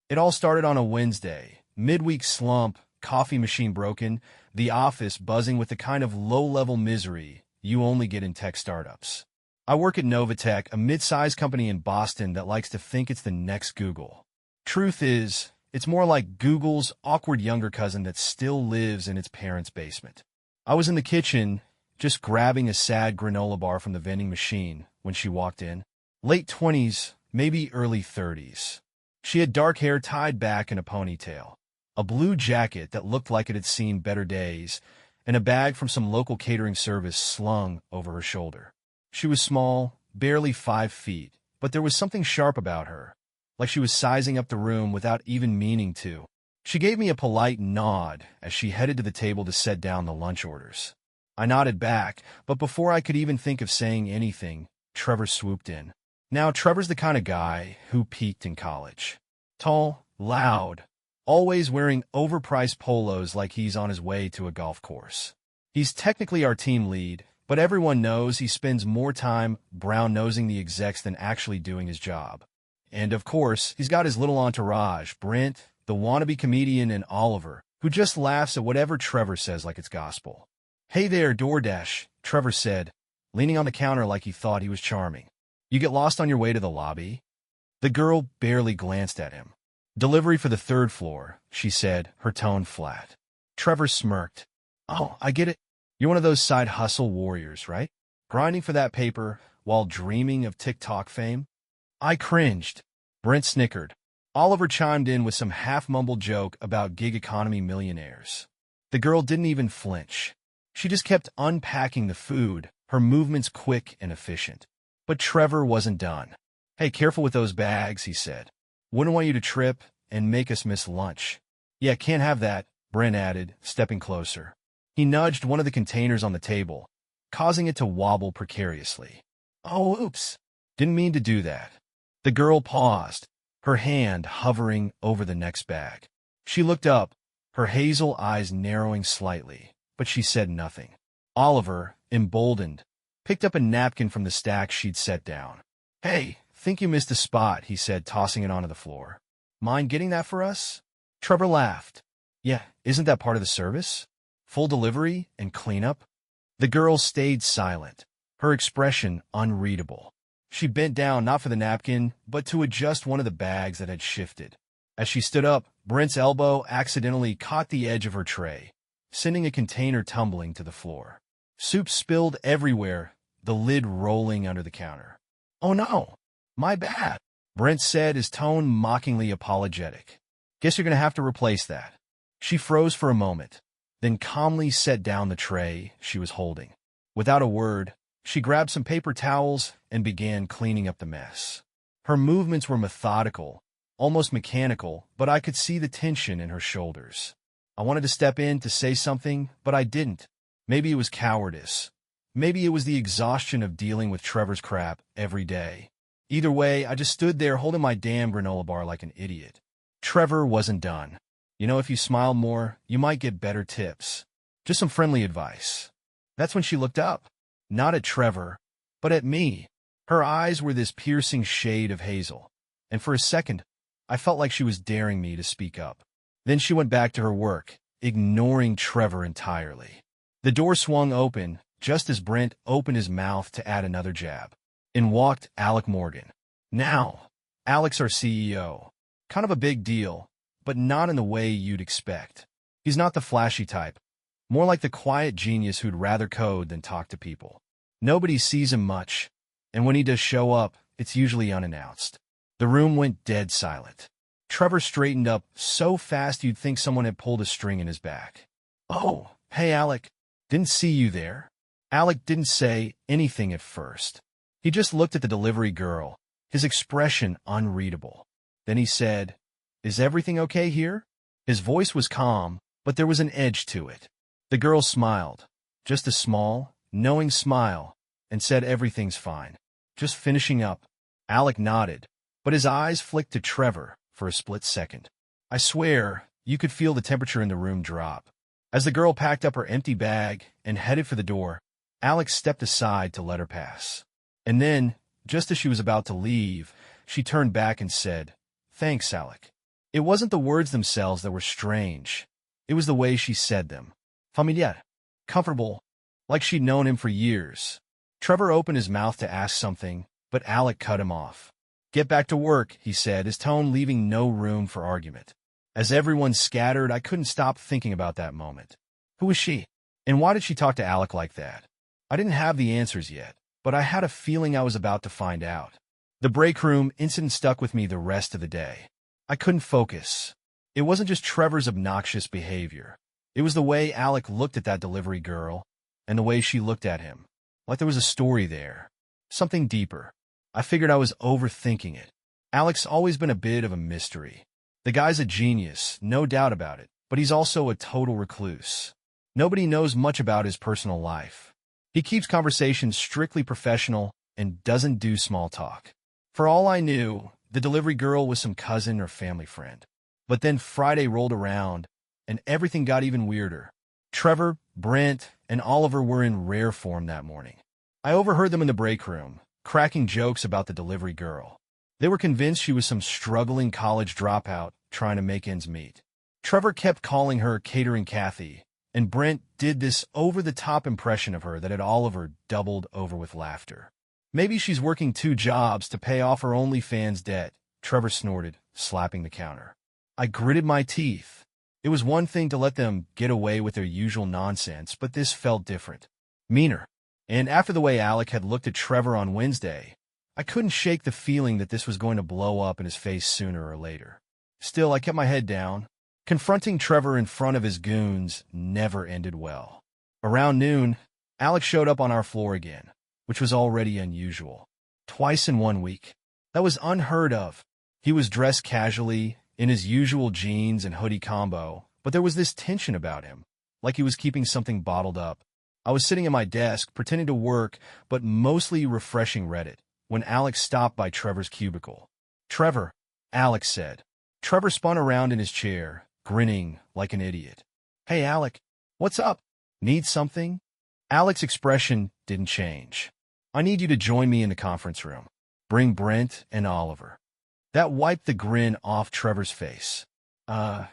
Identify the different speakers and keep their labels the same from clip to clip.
Speaker 1: It all started on a Wednesday. Midweek slump, coffee machine broken, the office buzzing with the kind of low-level misery you only get in tech startups. I work at NovaTech, a mid-sized company in Boston that likes to think it's the next Google. Truth is, it's more like Google's awkward younger cousin that still lives in its parents' basement. I was in the kitchen, just grabbing a sad granola bar from the vending machine when she walked in. Late 20s, maybe early 30s. She had dark hair tied back in a ponytail, a blue jacket that looked like it had seen better days, and a bag from some local catering service slung over her shoulder. She was small, barely 5 feet, but there was something sharp about her, like she was sizing up the room without even meaning to. She gave me a polite nod as she headed to the table to set down the lunch orders. I nodded back, but before I could even think of saying anything, Trevor swooped in. Now, Trevor's the kind of guy who peaked in college. Tall, loud, always wearing overpriced polos like he's on his way to a golf course. He's technically our team lead, but everyone knows he spends more time brown-nosing the execs than actually doing his job. And of course, he's got his little entourage, Brent, the wannabe comedian, and Oliver, who just laughs at whatever Trevor says like it's gospel. "Hey there, DoorDash," Trevor said, leaning on the counter like he thought he was charming. "You get lost on your way to the lobby?" The girl barely glanced at him. "Delivery for the 3rd floor," she said, her tone flat. Trevor smirked. "Oh, I get it. You're one of those side hustle warriors, right? Grinding for that paper while dreaming of TikTok fame?" I cringed. Brent snickered. Oliver chimed in with some half-mumbled joke about gig economy millionaires. The girl didn't even flinch. She just kept unpacking the food, her movements quick and efficient. But Trevor wasn't done. "Hey, careful with those bags," he said. "Wouldn't want you to trip and make us miss lunch." "Yeah, can't have that," Brent added, stepping closer. He nudged one of the containers on the table, causing it to wobble precariously. "Oh, oops. Didn't mean to do that." The girl paused, her hand hovering over the next bag. She looked up, her hazel eyes narrowing slightly, but she said nothing. Oliver, emboldened, picked up a napkin from the stack she'd set down. "Hey, think you missed a spot," he said, tossing it onto the floor. "Mind getting that for us?" Trevor laughed. "Yeah, isn't that part of the service? Full delivery and cleanup?" The girl stayed silent, her expression unreadable. She bent down not for the napkin, but to adjust one of the bags that had shifted. As she stood up, Brent's elbow accidentally caught the edge of her tray, sending a container tumbling to the floor. Soup spilled everywhere, the lid rolling under the counter. "Oh no, my bad," Brent said, his tone mockingly apologetic. "Guess you're going to have to replace that." She froze for a moment, then calmly set down the tray she was holding. Without a word, she grabbed some paper towels and began cleaning up the mess. Her movements were methodical, almost mechanical, but I could see the tension in her shoulders. I wanted to step in to say something, but I didn't. Maybe it was cowardice. Maybe it was the exhaustion of dealing with Trevor's crap every day. Either way, I just stood there holding my damn granola bar like an idiot. Trevor wasn't done. "You know, if you smile more, you might get better tips. Just some friendly advice." That's when she looked up. Not at Trevor, but at me. Her eyes were this piercing shade of hazel, and for a second, I felt like she was daring me to speak up. Then she went back to her work, ignoring Trevor entirely. The door swung open, just as Brent opened his mouth to add another jab. In walked Alec Morgan. Now, Alec's our CEO. Kind of a big deal, but not in the way you'd expect. He's not the flashy type, more like the quiet genius who'd rather code than talk to people. Nobody sees him much, and when he does show up, it's usually unannounced. The room went dead silent. Trevor straightened up so fast you'd think someone had pulled a string in his back. "Oh, hey Alec, didn't see you there." Alec didn't say anything at first. He just looked at the delivery girl, his expression unreadable. Then he said, "Is everything okay here?" His voice was calm, but there was an edge to it. The girl smiled, just a small, knowing smile, and said everything's fine. "Just finishing up." Alec nodded, but his eyes flicked to Trevor for a split second. I swear, you could feel the temperature in the room drop. As the girl packed up her empty bag and headed for the door, Alec stepped aside to let her pass. And then, just as she was about to leave, she turned back and said, "Thanks, Alec." It wasn't the words themselves that were strange. It was the way she said them. Familiar. Comfortable. Like she'd known him for years. Trevor opened his mouth to ask something, but Alec cut him off. Get back to work, he said, his tone leaving no room for argument. As everyone scattered, I couldn't stop thinking about that moment. Who was she? And why did she talk to Alec like that? I didn't have the answers yet, but I had a feeling I was about to find out. The break room incident stuck with me the rest of the day. I couldn't focus. It wasn't just Trevor's obnoxious behavior. It was the way Alec looked at that delivery girl, and the way she looked at him. Like there was a story there. Something deeper. I figured I was overthinking it. Alec's always been a bit of a mystery. The guy's a genius, no doubt about it, but he's also a total recluse. Nobody knows much about his personal life. He keeps conversations strictly professional and doesn't do small talk. For all I knew, the delivery girl was some cousin or family friend. But then Friday rolled around, and everything got even weirder. Trevor, Brent, and Oliver were in rare form that morning. I overheard them in the break room, cracking jokes about the delivery girl. They were convinced she was some struggling college dropout trying to make ends meet. Trevor kept calling her Catering Kathy, and Brent did this over-the-top impression of her that had Oliver doubled over with laughter. Maybe she's working 2 jobs to pay off her OnlyFans debt, Trevor snorted, slapping the counter. I gritted my teeth. It was one thing to let them get away with their usual nonsense, but this felt different. Meaner. And after the way Alec had looked at Trevor on Wednesday, I couldn't shake the feeling that this was going to blow up in his face sooner or later. Still, I kept my head down. Confronting Trevor in front of his goons never ended well. Around noon, Alec showed up on our floor again, which was already unusual. Twice in 1 week. That was unheard of. He was dressed casually, in his usual jeans and hoodie combo, but there was this tension about him, like he was keeping something bottled up. I was sitting at my desk, pretending to work, but mostly refreshing Reddit, when Alex stopped by Trevor's cubicle. Trevor, Alex said. Trevor spun around in his chair, grinning like an idiot. Hey, Alec, what's up? Need something? Alex's expression didn't change. I need you to join me in the conference room. Bring Brent and Oliver. That wiped the grin off Trevor's face.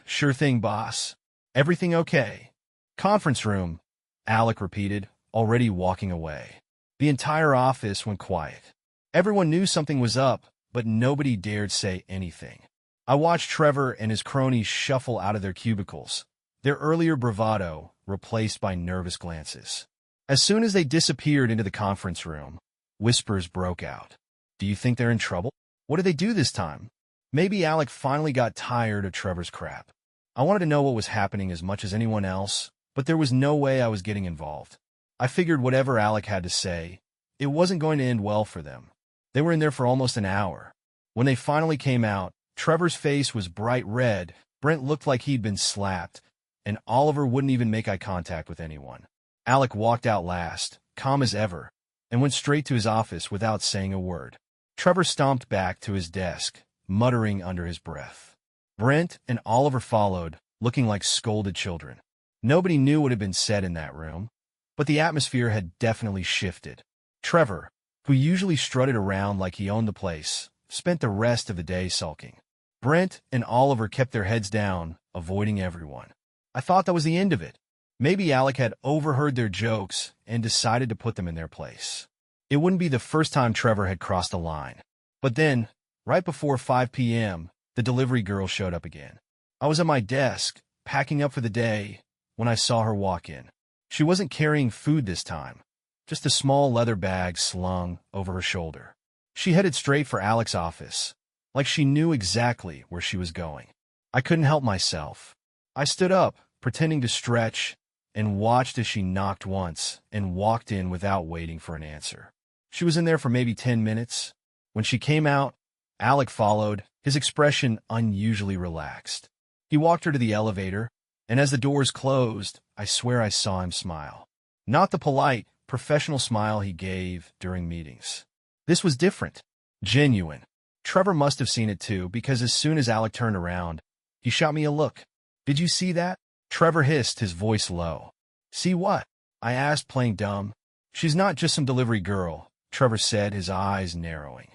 Speaker 1: Sure thing, boss. Everything okay? Conference room, Alec repeated, already walking away. The entire office went quiet. Everyone knew something was up, but nobody dared say anything. I watched Trevor and his cronies shuffle out of their cubicles, their earlier bravado replaced by nervous glances. As soon as they disappeared into the conference room, whispers broke out. Do you think they're in trouble? What did they do this time? Maybe Alec finally got tired of Trevor's crap. I wanted to know what was happening as much as anyone else, but there was no way I was getting involved. I figured whatever Alec had to say, it wasn't going to end well for them. They were in there for almost an hour. When they finally came out, Trevor's face was bright red, Brent looked like he'd been slapped, and Oliver wouldn't even make eye contact with anyone. Alec walked out last, calm as ever, and went straight to his office without saying a word. Trevor stomped back to his desk, muttering under his breath. Brent and Oliver followed, looking like scolded children. Nobody knew what had been said in that room, but the atmosphere had definitely shifted. Trevor, who usually strutted around like he owned the place, spent the rest of the day sulking. Brent and Oliver kept their heads down, avoiding everyone. I thought that was the end of it. Maybe Alec had overheard their jokes and decided to put them in their place. It wouldn't be the first time Trevor had crossed a line. But then, right before 5 p.m., the delivery girl showed up again. I was at my desk, packing up for the day, when I saw her walk in. She wasn't carrying food this time, just a small leather bag slung over her shoulder. She headed straight for Alec's office, like she knew exactly where she was going. I couldn't help myself. I stood up, pretending to stretch, and watched as she knocked once and walked in without waiting for an answer. She was in there for maybe 10 minutes. When she came out, Alec followed, his expression unusually relaxed. He walked her to the elevator, and as the doors closed, I swear I saw him smile. Not the polite, professional smile he gave during meetings. This was different, genuine. Trevor must have seen it too, because as soon as Alec turned around, he shot me a look. Did you see that? Trevor hissed, his voice low. See what? I asked, playing dumb. She's not just some delivery girl, Trevor said, his eyes narrowing.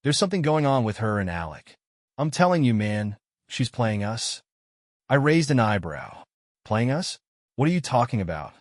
Speaker 1: There's something going on with her and Alec. I'm telling you, man, She's playing us? I raised an eyebrow. Playing us? What are you talking about?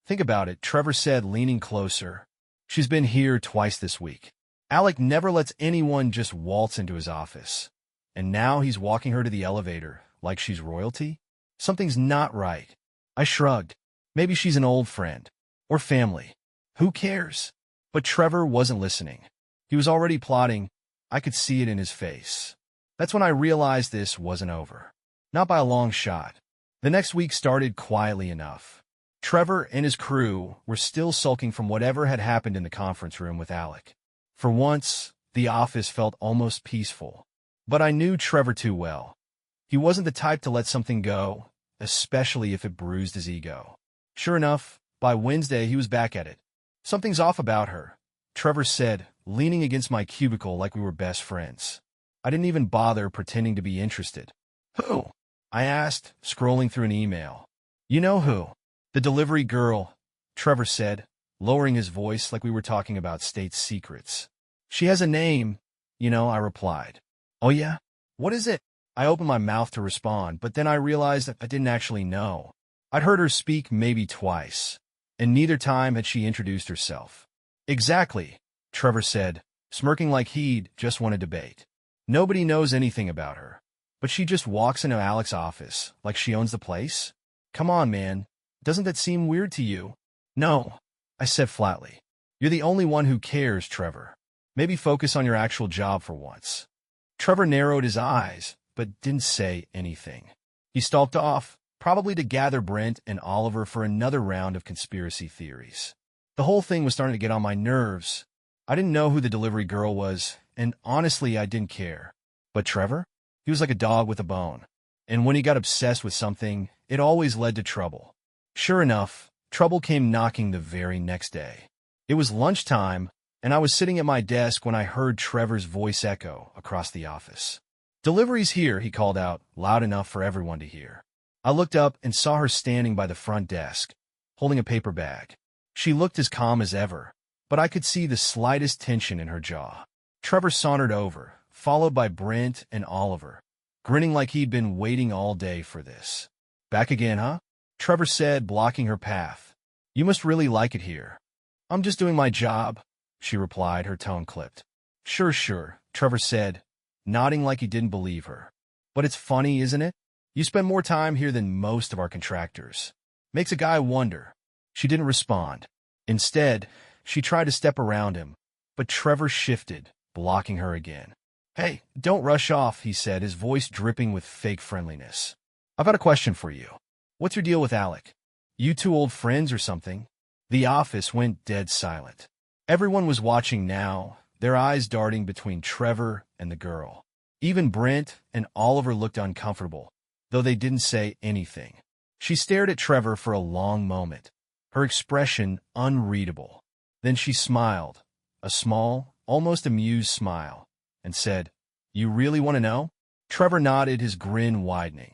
Speaker 1: Think about it, Trevor said, leaning closer. She's been here twice this week. Alec never lets anyone just waltz into his office. And now he's walking her to the elevator, like she's royalty? Something's not right. I shrugged. Maybe she's an old friend. Or family. Who cares? But Trevor wasn't listening. He was already plotting. I could see it in his face. That's when I realized this wasn't over. Not by a long shot. The next week started quietly enough. Trevor and his crew were still sulking from whatever had happened in the conference room with Alec. For once, the office felt almost peaceful. But I knew Trevor too well. He wasn't the type to let something go, especially if it bruised his ego. Sure enough, by Wednesday he was back at it. Something's off about her, Trevor said, leaning against my cubicle like we were best friends. I didn't even bother pretending to be interested. Who? I asked, scrolling through an email. You know who? The delivery girl, Trevor said, lowering his voice like we were talking about state secrets. She has a name, I replied. Oh yeah? What is it? I opened my mouth to respond, but then I realized that I didn't actually know. I'd heard her speak maybe twice, and neither time had she introduced herself. Exactly, Trevor said, smirking like he'd just won a debate. Nobody knows anything about her, but she just walks into Alec's office like she owns the place? Come on, man. Doesn't that seem weird to you? No, I said flatly. You're the only one who cares, Trevor. Maybe focus on your actual job for once. Trevor narrowed his eyes, but didn't say anything. He stalked off, probably to gather Brent and Oliver for another round of conspiracy theories. The whole thing was starting to get on my nerves. I didn't know who the delivery girl was, and honestly, I didn't care. But Trevor? He was like a dog with a bone. And when he got obsessed with something, it always led to trouble. Sure enough, trouble came knocking the very next day. It was lunchtime, and I was sitting at my desk when I heard Trevor's voice echo across the office. Delivery's here, he called out, loud enough for everyone to hear. I looked up and saw her standing by the front desk, holding a paper bag. She looked as calm as ever, but I could see the slightest tension in her jaw. Trevor sauntered over, followed by Brent and Oliver, grinning like he'd been waiting all day for this. Back again, huh? Trevor said, blocking her path. You must really like it here. I'm just doing my job, she replied, her tone clipped. Sure, Trevor said, nodding like he didn't believe her. But it's funny, isn't it? You spend more time here than most of our contractors. Makes a guy wonder. She didn't respond. Instead, she tried to step around him, but Trevor shifted, blocking her again. Hey, don't rush off, he said, his voice dripping with fake friendliness. I've got a question for you. What's your deal with Alec? You two old friends or something? The office went dead silent. Everyone was watching now, their eyes darting between Trevor and the girl. Even Brent and Oliver looked uncomfortable, though they didn't say anything. She stared at Trevor for a long moment, her expression unreadable. Then she smiled, a small, almost amused smile, and said, You really want to know? Trevor nodded, his grin widening.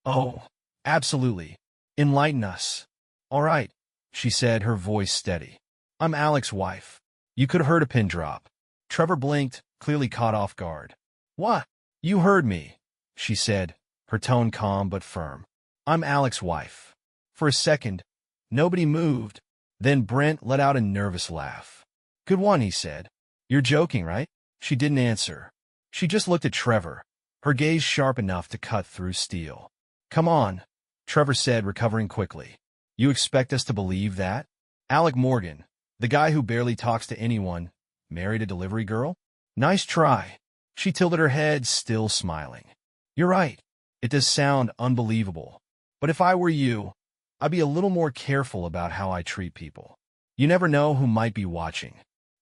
Speaker 1: Oh, absolutely. Enlighten us. All right, she said, her voice steady. I'm Alec's wife. You could have heard a pin drop. Trevor blinked, clearly caught off guard. What? You heard me, she said, her tone calm but firm. I'm Alec's wife. For a second, nobody moved. Then Brent let out a nervous laugh. Good one, he said. You're joking, right? She didn't answer. She just looked at Trevor, her gaze sharp enough to cut through steel. Come on, Trevor said, recovering quickly. You expect us to believe that? Alec Morgan, the guy who barely talks to anyone, married a delivery girl? Nice try. She tilted her head, still smiling. You're right. It does sound unbelievable. But if I were you, I'd be a little more careful about how I treat people. You never know who might be watching.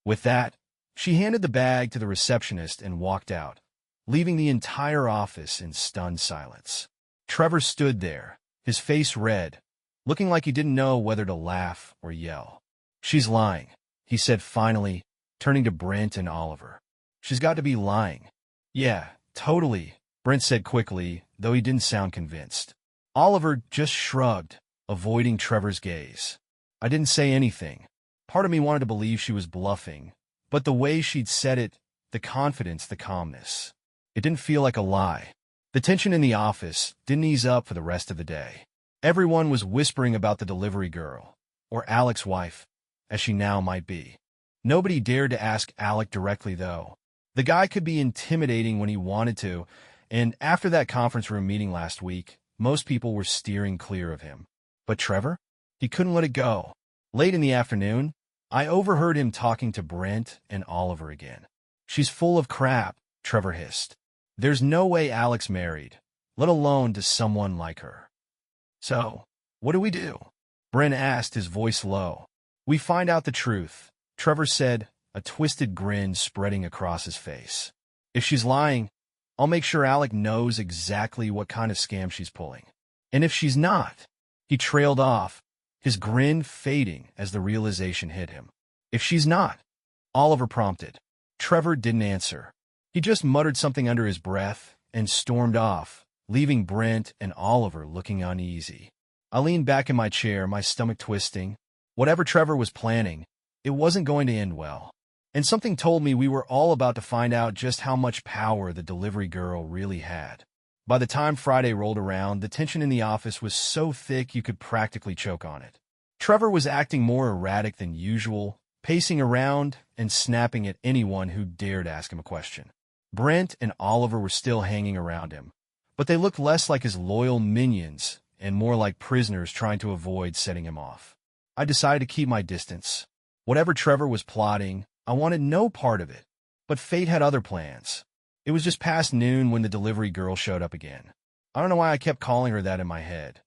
Speaker 1: With that, she handed the bag to the receptionist and walked out, leaving the entire office in stunned silence. Trevor stood there, his face red, looking like he didn't know whether to laugh or yell. She's lying, he said finally, turning to Brent and Oliver. She's got to be lying. Yeah, totally, Brent said quickly, though he didn't sound convinced. Oliver just shrugged, avoiding Trevor's gaze. I didn't say anything. Part of me wanted to believe she was bluffing, but the way she'd said it, the confidence, the calmness. It didn't feel like a lie. The tension in the office didn't ease up for the rest of the day. Everyone was whispering about the delivery girl, or Alec's wife, as she now might be. Nobody dared to ask Alec directly, though. The guy could be intimidating when he wanted to, and after that conference room meeting last week, most people were steering clear of him. But Trevor? He couldn't let it go. Late in the afternoon, I overheard him talking to Brent and Oliver again. "She's full of crap," Trevor hissed. "There's no way Alec's married, let alone to someone like her." "So, what do we do?" Brent asked, his voice low. "We find out the truth," Trevor said, a twisted grin spreading across his face. "If she's lying, I'll make sure Alec knows exactly what kind of scam she's pulling. And if she's not," he trailed off, his grin fading as the realization hit him. "If she's not," Oliver prompted. Trevor didn't answer. He just muttered something under his breath and stormed off, leaving Brent and Oliver looking uneasy. I leaned back in my chair, my stomach twisting. Whatever Trevor was planning, it wasn't going to end well. And something told me we were all about to find out just how much power the delivery girl really had. By the time Friday rolled around, the tension in the office was so thick you could practically choke on it. Trevor was acting more erratic than usual, pacing around and snapping at anyone who dared ask him a question. Brent and Oliver were still hanging around him, but they looked less like his loyal minions and more like prisoners trying to avoid setting him off. I decided to keep my distance. Whatever Trevor was plotting, I wanted no part of it, but fate had other plans. It was just past noon when the delivery girl showed up again. I don't know why I kept calling her that in my head.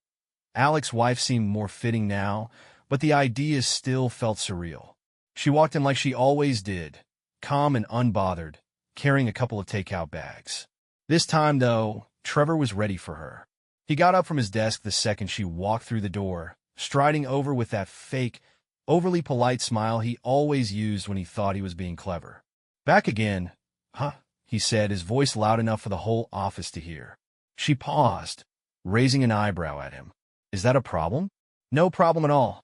Speaker 1: Alec's wife seemed more fitting now, but the idea still felt surreal. She walked in like she always did, calm and unbothered, carrying a couple of takeout bags. This time, though, Trevor was ready for her. He got up from his desk the second she walked through the door, striding over with that fake, overly polite smile he always used when he thought he was being clever. "Back again, huh?" he said, his voice loud enough for the whole office to hear. She paused, raising an eyebrow at him. "Is that a problem?" "No problem at all,"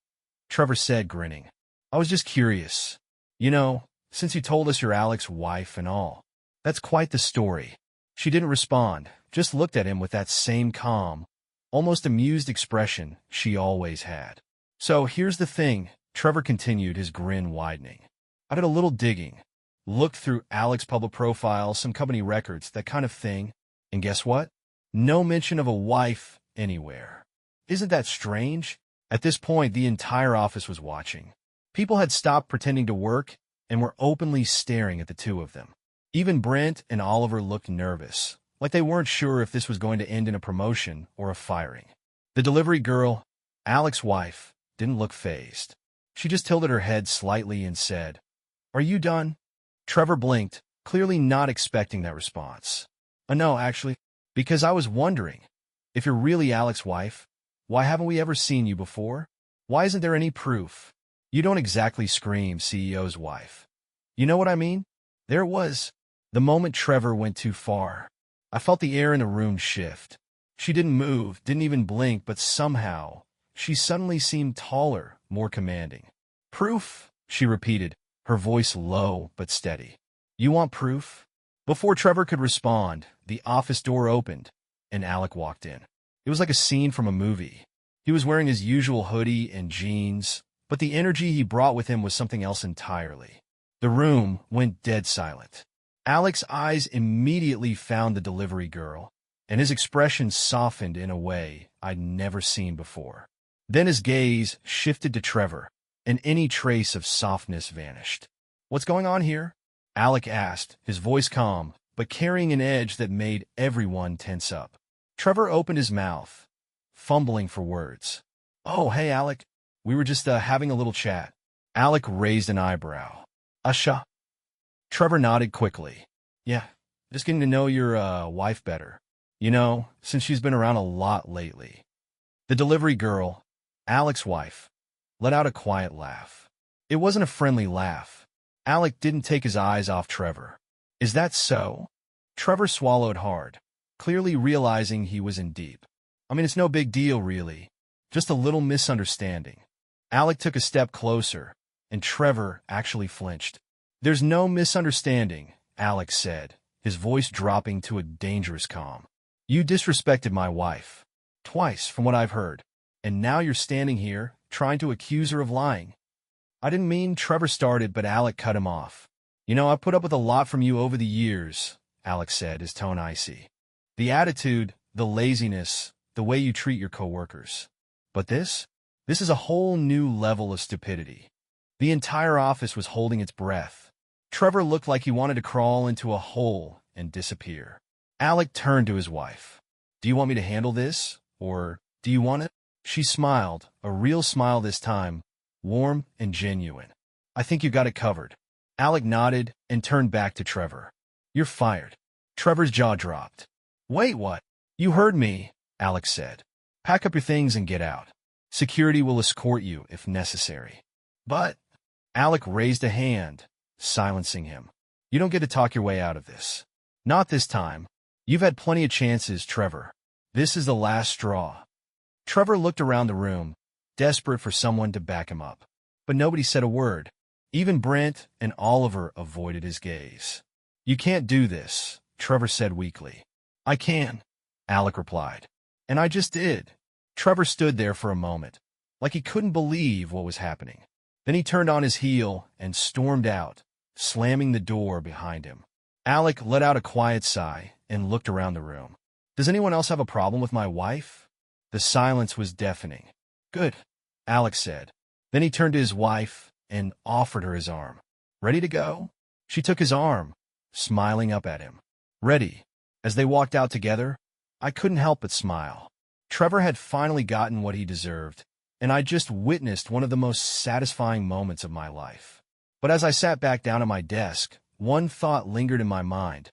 Speaker 1: Trevor said, grinning. "I was just curious. You know, since you told us you're Alec's wife and all. That's quite the story." She didn't respond, just looked at him with that same calm, almost amused expression she always had. "So here's the thing," Trevor continued, his grin widening. "I did a little digging. Looked through Alec's public profile, some company records, that kind of thing. And guess what? No mention of a wife anywhere. Isn't that strange?" At this point, the entire office was watching. People had stopped pretending to work and were openly staring at the two of them. Even Brent and Oliver looked nervous, like they weren't sure if this was going to end in a promotion or a firing. The delivery girl, Alec's wife, didn't look fazed. She just tilted her head slightly and said, "Are you done?" Trevor blinked, clearly not expecting that response. No, actually, because I was wondering, if you're really Alec's wife, why haven't we ever seen you before? Why isn't there any proof? You don't exactly scream CEO's wife. You know what I mean?" There it was. The moment Trevor went too far. I felt the air in the room shift. She didn't move, didn't even blink, but somehow, she suddenly seemed taller, more commanding. "Proof?" she repeated, her voice low but steady. "You want proof?" Before Trevor could respond, the office door opened, and Alec walked in. It was like a scene from a movie. He was wearing his usual hoodie and jeans, but the energy he brought with him was something else entirely. The room went dead silent. Alec's eyes immediately found the delivery girl, and his expression softened in a way I'd never seen before. Then his gaze shifted to Trevor, and any trace of softness vanished. "What's going on here?" Alec asked, his voice calm, but carrying an edge that made everyone tense up. Trevor opened his mouth, fumbling for words. "Oh, hey, Alec. We were just having a little chat." Alec raised an eyebrow. "Usha?" Trevor nodded quickly. "Yeah, just getting to know your wife better. You know, since she's been around a lot lately." The delivery girl, Alec's wife, let out a quiet laugh. It wasn't a friendly laugh. Alec didn't take his eyes off Trevor. "Is that so?" Trevor swallowed hard, clearly realizing he was in deep. "I mean, it's no big deal, really. Just a little misunderstanding." Alec took a step closer, and Trevor actually flinched. "There's no misunderstanding," Alec said, his voice dropping to a dangerous calm. You disrespected my wife. Twice, from what I've heard. And now you're standing here, trying to accuse her of lying. I didn't mean Trevor started, but Alec cut him off. You know, I've put up with a lot from you over the years, Alec said, his tone icy. The attitude, the laziness, the way you treat your coworkers. But this is a whole new level of stupidity. The entire office was holding its breath. Trevor looked like he wanted to crawl into a hole and disappear. Alec turned to his wife. Do you want me to handle this? Or do you want it? She smiled, a real smile this time, warm and genuine. I think you got it covered. Alec nodded and turned back to Trevor. You're fired. Trevor's jaw dropped. Wait, what? You heard me, Alec said. Pack up your things and get out. Security will escort you if necessary. But Alec raised a hand, silencing him. You don't get to talk your way out of this. Not this time. You've had plenty of chances, Trevor. This is the last straw. Trevor looked around the room, desperate for someone to back him up. But nobody said a word. Even Brent and Oliver avoided his gaze. You can't do this, Trevor said weakly. I can, Alec replied. And I just did. Trevor stood there for a moment, like he couldn't believe what was happening. Then he turned on his heel and stormed out, slamming the door behind him. Alec let out a quiet sigh and looked around the room. Does anyone else have a problem with my wife? The silence was deafening. Good, Alec said. Then he turned to his wife and offered her his arm. Ready to go? She took his arm, smiling up at him. Ready. As they walked out together, I couldn't help but smile. Trevor had finally gotten what he deserved, and I just witnessed one of the most satisfying moments of my life. But as I sat back down at my desk, one thought lingered in my mind.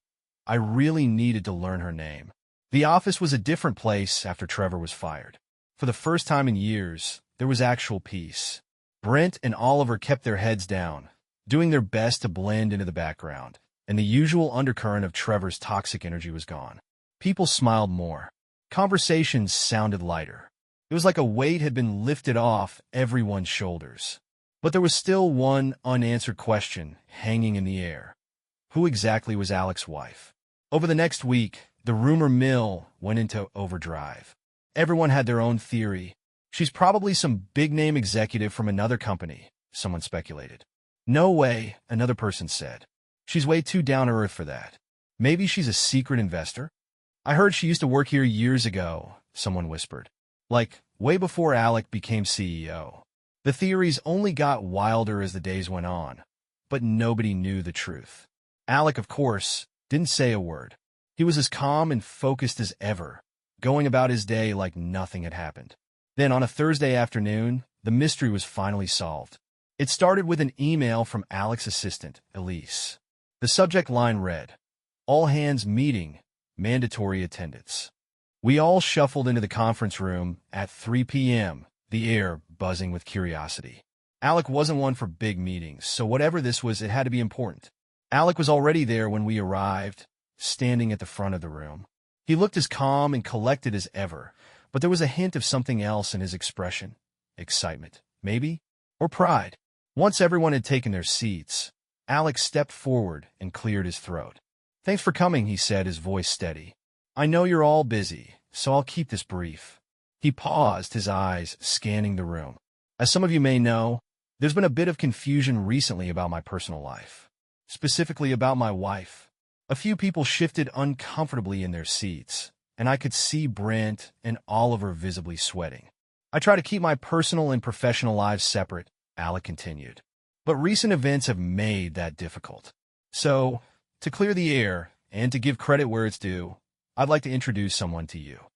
Speaker 1: I really needed to learn her name. The office was a different place after Trevor was fired. For the first time in years, there was actual peace. Brent and Oliver kept their heads down, doing their best to blend into the background, and the usual undercurrent of Trevor's toxic energy was gone. People smiled more. Conversations sounded lighter. It was like a weight had been lifted off everyone's shoulders. But there was still one unanswered question hanging in the air. Who exactly was Alec's wife? Over the next week, the rumor mill went into overdrive. Everyone had their own theory. She's probably some big-name executive from another company, someone speculated. No way, another person said. She's way too down-to-earth for that. Maybe she's a secret investor? I heard she used to work here years ago, someone whispered. Like, way before Alec became CEO. The theories only got wilder as the days went on, but nobody knew the truth. Alec, of course, didn't say a word. He was as calm and focused as ever, going about his day like nothing had happened. Then, on a Thursday afternoon, the mystery was finally solved. It started with an email from Alec's assistant, Elise. The subject line read, "All hands meeting, mandatory attendance." We all shuffled into the conference room at 3 p.m., the air buzzing with curiosity. Alec wasn't one for big meetings, so whatever this was, it had to be important. Alec was already there when we arrived, standing at the front of the room. He looked as calm and collected as ever, but there was a hint of something else in his expression. Excitement, maybe? Or pride. Once everyone had taken their seats, Alec stepped forward and cleared his throat. "Thanks for coming," he said, his voice steady. "I know you're all busy, so I'll keep this brief." He paused, his eyes scanning the room. "As some of you may know, there's been a bit of confusion recently about my personal life. Specifically about my wife. A few people shifted uncomfortably in their seats, and I could see Brent and Oliver visibly sweating. I try to keep my personal and professional lives separate," Alec continued. "But recent events have made that difficult. So, to clear the air, and to give credit where it's due, I'd like to introduce someone to you."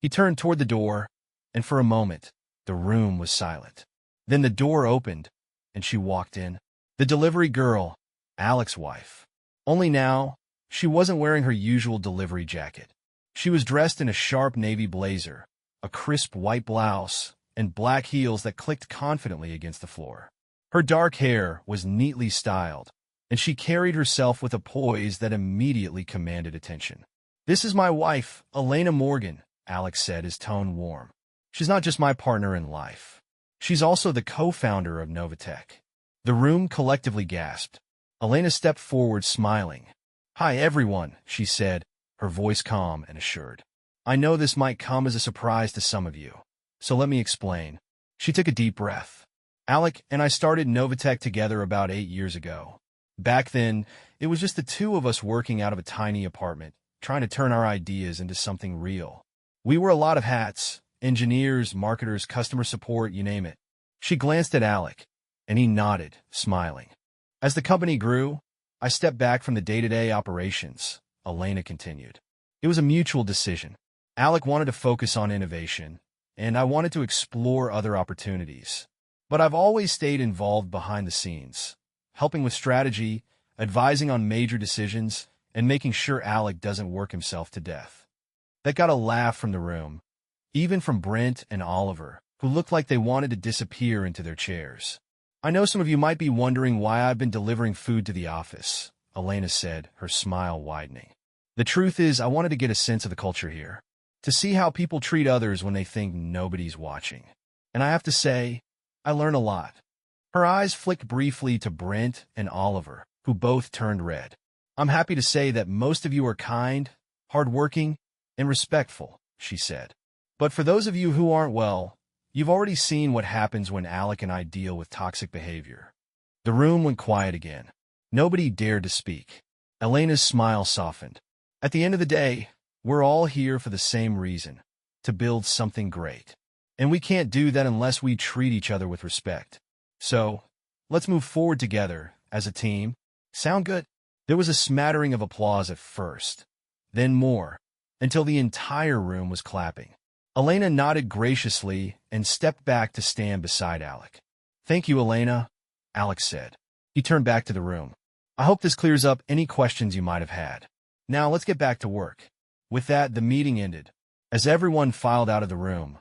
Speaker 1: He turned toward the door, and for a moment, the room was silent. Then the door opened, and she walked in. The delivery girl, Alec's wife. Only now, she wasn't wearing her usual delivery jacket. She was dressed in a sharp navy blazer, a crisp white blouse, and black heels that clicked confidently against the floor. Her dark hair was neatly styled, and she carried herself with a poise that immediately commanded attention. "This is my wife, Elena Morgan," Alec said, his tone warm. "She's not just my partner in life. She's also the co-founder of NovaTech." The room collectively gasped. Elena stepped forward, smiling. "Hi, everyone," she said, her voice calm and assured. I know this might come as a surprise to some of you, so let me explain. She took a deep breath. Alec and I started NovaTech together about 8 years ago. Back then, it was just the two of us working out of a tiny apartment, trying to turn our ideas into something real. We wore a lot of hats: engineers, marketers, customer support, you name it. She glanced at Alec, and he nodded, smiling. As the company grew, I stepped back from the day-to-day operations, Elena continued. It was a mutual decision. Alec wanted to focus on innovation, and I wanted to explore other opportunities. But I've always stayed involved behind the scenes, helping with strategy, advising on major decisions, and making sure Alec doesn't work himself to death. That got a laugh from the room, even from Brent and Oliver, who looked like they wanted to disappear into their chairs. I know some of you might be wondering why I've been delivering food to the office, Elena said, her smile widening. The truth is, I wanted to get a sense of the culture here, to see how people treat others when they think nobody's watching. And I have to say, I learn a lot. Her eyes flicked briefly to Brent and Oliver, who both turned red. I'm happy to say that most of you are kind, hardworking, and respectful, she said. But for those of you who aren't, well, you've already seen what happens when Alec and I deal with toxic behavior. The room went quiet again. Nobody dared to speak. Elena's smile softened. At the end of the day, we're all here for the same reason, to build something great. And we can't do that unless we treat each other with respect. So, let's move forward together, as a team. Sound good? There was a smattering of applause at first, then more, until the entire room was clapping. Elena nodded graciously and stepped back to stand beside Alec. Thank you, Elena, Alec said. He turned back to the room. I hope this clears up any questions you might have had. Now let's get back to work. With that, the meeting ended. As everyone filed out of the room,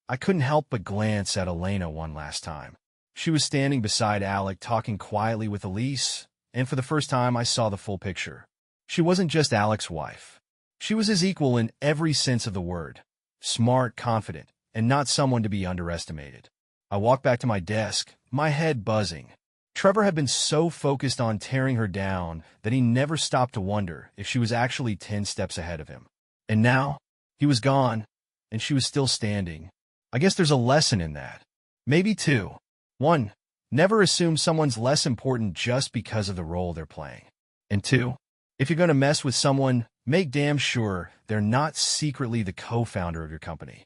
Speaker 1: I couldn't help but glance at Elena one last time. She was standing beside Alec, talking quietly with Elise, and for the first time I saw the full picture. She wasn't just Alec's wife. She was his equal in every sense of the word. Smart, confident, and not someone to be underestimated. I walked back to my desk, my head buzzing. Trevor had been so focused on tearing her down that he never stopped to wonder if she was actually 10 steps ahead of him. And now, he was gone, and she was still standing. I guess there's a lesson in that. Maybe two. 1. Never assume someone's less important just because of the role they're playing. And 2. If you're going to mess with someone, make damn sure they're not secretly the co-founder of your company.